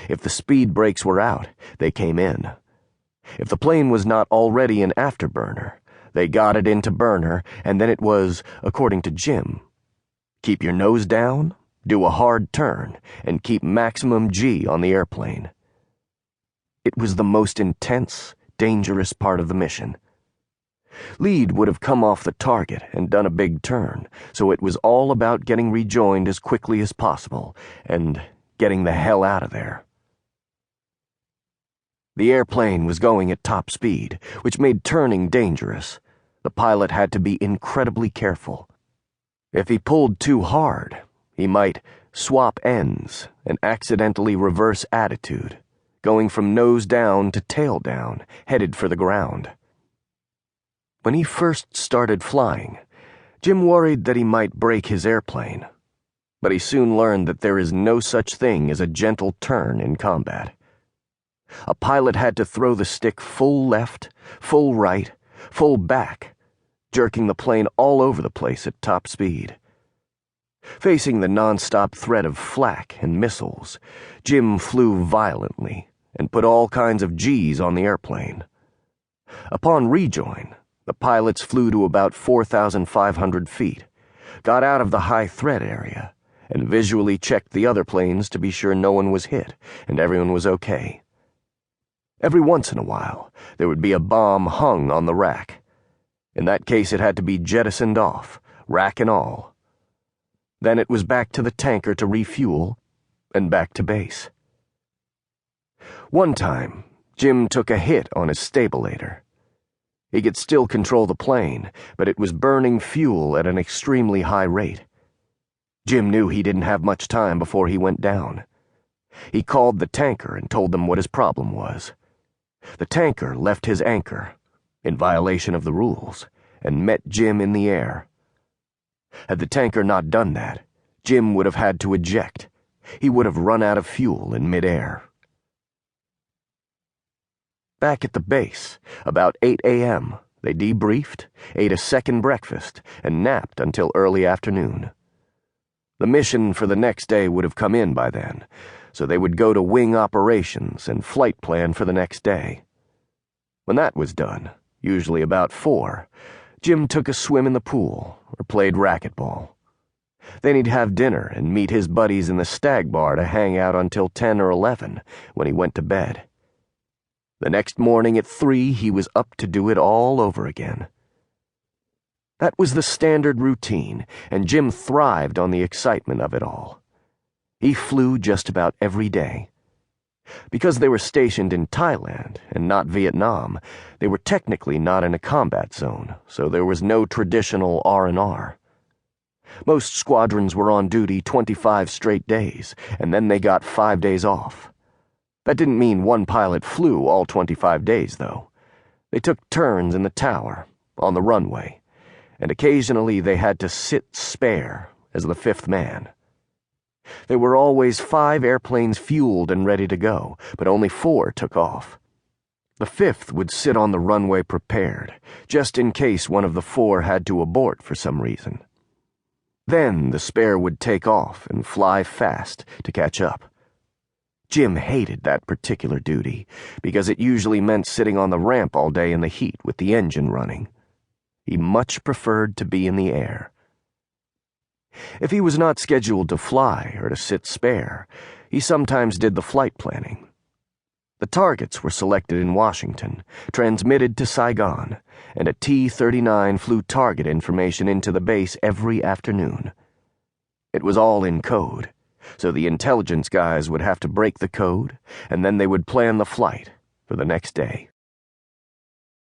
If the speed brakes were out, they came in. If the plane was not already in afterburner, they got it into burner, and then it was, according to Jim, keep your nose down, do a hard turn, and keep maximum G on the airplane. It was the most intense, dangerous part of the mission. Lead would have come off the target and done a big turn, so it was all about getting rejoined as quickly as possible and getting the hell out of there. The airplane was going at top speed, which made turning dangerous. The pilot had to be incredibly careful. If he pulled too hard, he might swap ends and accidentally reverse attitude, going from nose down to tail down, headed for the ground. When he first started flying, Jim worried that he might break his airplane, but he soon learned that there is no such thing as a gentle turn in combat. A pilot had to throw the stick full left, full right, full back, jerking the plane all over the place at top speed. Facing the non-stop threat of flak and missiles, Jim flew violently and put all kinds of G's on the airplane. Upon rejoin, the pilots flew to about 4,500 feet, got out of the high threat area, and visually checked the other planes to be sure no one was hit and everyone was okay. Every once in a while, there would be a bomb hung on the rack. In that case, it had to be jettisoned off, rack and all. Then it was back to the tanker to refuel, and back to base. One time, Jim took a hit on his stabilator. He could still control the plane, but it was burning fuel at an extremely high rate. Jim knew he didn't have much time before he went down. He called the tanker and told them what his problem was. The tanker left his anchor, in violation of the rules, and met Jim in the air. Had the tanker not done that, Jim would have had to eject. He would have run out of fuel in midair. Back at the base, about 8 a.m., they debriefed, ate a second breakfast, and napped until early afternoon. The mission for the next day would have come in by then, so they would go to wing operations and flight plan for the next day. When that was done, usually about 4, Jim took a swim in the pool or played racquetball. Then he'd have dinner and meet his buddies in the stag bar to hang out until 10 or 11 when he went to bed. The next morning at 3, he was up to do it all over again. That was the standard routine, and Jim thrived on the excitement of it all. He flew just about every day. Because they were stationed in Thailand and not Vietnam, they were technically not in a combat zone, so there was no traditional R&R. Most squadrons were on duty 25 straight days, and then they got 5 days off. That didn't mean one pilot flew all 25 days, though. They took turns in the tower, on the runway, and occasionally they had to sit spare as the 5th man. There were always 5 airplanes fueled and ready to go, but only 4 took off. The 5th would sit on the runway prepared, just in case one of the 4 had to abort for some reason. Then the spare would take off and fly fast to catch up. Jim hated that particular duty, because it usually meant sitting on the ramp all day in the heat with the engine running. He much preferred to be in the air. If he was not scheduled to fly or to sit spare, he sometimes did the flight planning. The targets were selected in Washington, transmitted to Saigon, and a T-39 flew target information into the base every afternoon. It was all in code, so the intelligence guys would have to break the code, and then they would plan the flight for the next day.